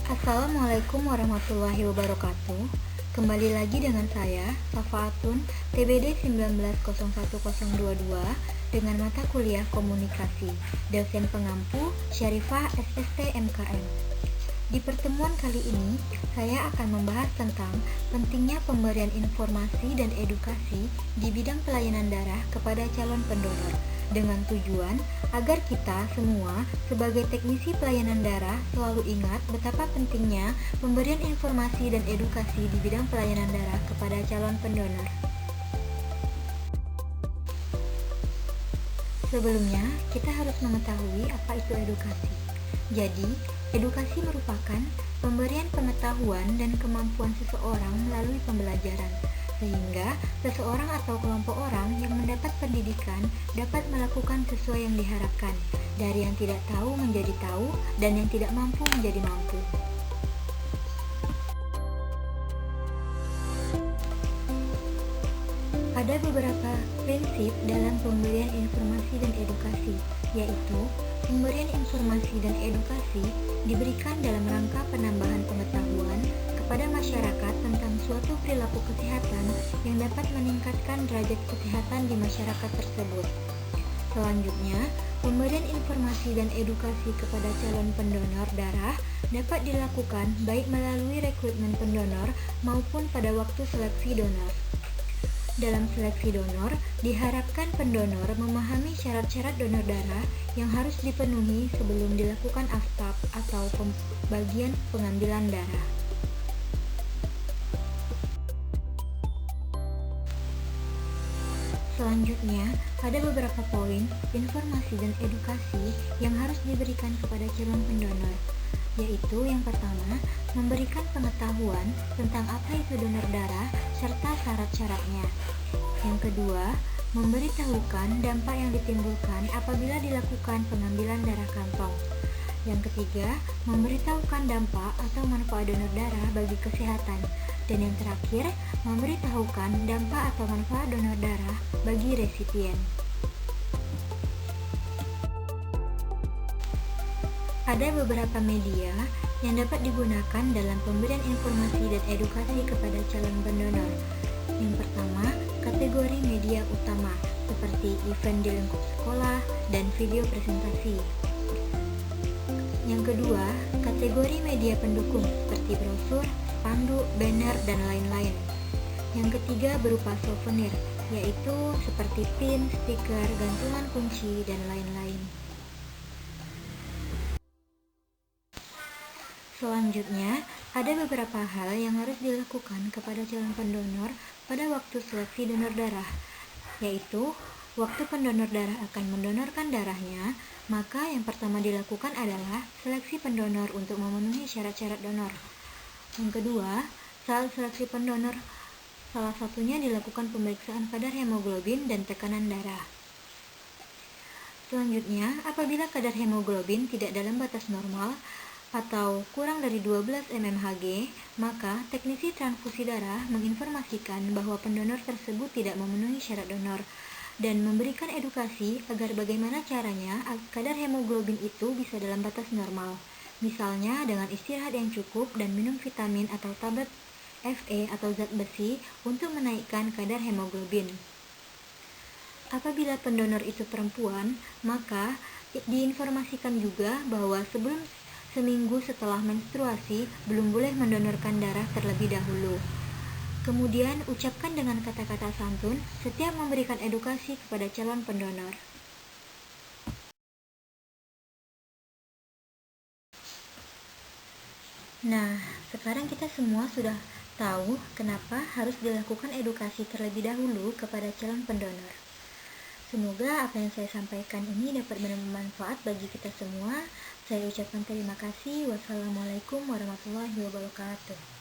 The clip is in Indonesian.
Assalamualaikum warahmatullahi wabarakatuh. Kembali lagi dengan saya, Safaatun, TBD 190122 dengan mata kuliah Komunikasi, dosen pengampu Syarifah SST MKM. Di pertemuan kali ini, saya akan membahas tentang pentingnya pemberian informasi dan edukasi di bidang pelayanan darah kepada calon pendonor, dengan tujuan agar kita semua sebagai teknisi pelayanan darah selalu ingat betapa pentingnya pemberian informasi dan edukasi di bidang pelayanan darah kepada calon pendonor. Sebelumnya, kita harus mengetahui apa itu edukasi. Jadi, edukasi merupakan pemberian pengetahuan dan kemampuan seseorang melalui pembelajaran, sehingga seseorang atau kelompok orang yang mendapat pendidikan dapat melakukan sesuai yang diharapkan, dari yang tidak tahu menjadi tahu dan yang tidak mampu menjadi mampu. Ada beberapa prinsip dalam pemberian informasi dan edukasi, yaitu pemberian informasi dan edukasi diberikan dalam rangka penambahan pengetahuan kepada masyarakat tentang suatu perilaku kesehatan yang dapat meningkatkan derajat kesehatan di masyarakat tersebut. Selanjutnya, pemberian informasi dan edukasi kepada calon pendonor darah dapat dilakukan baik melalui rekrutmen pendonor maupun pada waktu seleksi donor. Dalam seleksi donor, diharapkan pendonor memahami syarat-syarat donor darah yang harus dipenuhi sebelum dilakukan aftap atau pembagian pengambilan darah. Selanjutnya, ada beberapa poin informasi dan edukasi yang harus diberikan kepada calon pendonor, yaitu yang pertama, memberikan pengetahuan tentang apa itu donor darah serta syarat-syaratnya. Yang kedua, memberitahukan dampak yang ditimbulkan apabila dilakukan pengambilan darah kantong. Yang ketiga, memberitahukan dampak atau manfaat donor darah bagi kesehatan. Dan yang terakhir, memberitahukan dampak atau manfaat donor darah bagi resipien. Ada beberapa media yang dapat digunakan dalam pemberian informasi dan edukasi kepada calon pendonor. Yang pertama, kategori media utama seperti event di lingkup sekolah dan video presentasi. Yang kedua, kategori media pendukung seperti brosur, spanduk, banner, dan lain-lain. Yang ketiga berupa souvenir, yaitu seperti pin, stiker, gantungan kunci, dan lain-lain. Selanjutnya, ada beberapa hal yang harus dilakukan kepada calon pendonor pada waktu seleksi donor darah, yaitu waktu pendonor darah akan mendonorkan darahnya, maka yang pertama dilakukan adalah seleksi pendonor untuk memenuhi syarat-syarat donor. Yang kedua, saat seleksi pendonor, salah satunya dilakukan pemeriksaan kadar hemoglobin dan tekanan darah. Selanjutnya, apabila kadar hemoglobin tidak dalam batas normal atau kurang dari 12 mmHg, maka teknisi transfusi darah menginformasikan bahwa pendonor tersebut tidak memenuhi syarat donor dan memberikan edukasi agar bagaimana caranya kadar hemoglobin itu bisa dalam batas normal, misalnya dengan istirahat yang cukup dan minum vitamin atau tablet Fe atau zat besi untuk menaikkan kadar hemoglobin. Apabila pendonor itu perempuan, maka diinformasikan juga bahwa sebelum seminggu setelah menstruasi belum boleh mendonorkan darah terlebih dahulu. Kemudian ucapkan dengan kata-kata santun setiap memberikan edukasi kepada calon pendonor. Nah, sekarang kita semua sudah tahu kenapa harus dilakukan edukasi terlebih dahulu kepada calon pendonor. Semoga apa yang saya sampaikan ini dapat bermanfaat bagi kita semua. Saya ucapkan terima kasih. Wassalamualaikum warahmatullahi wabarakatuh.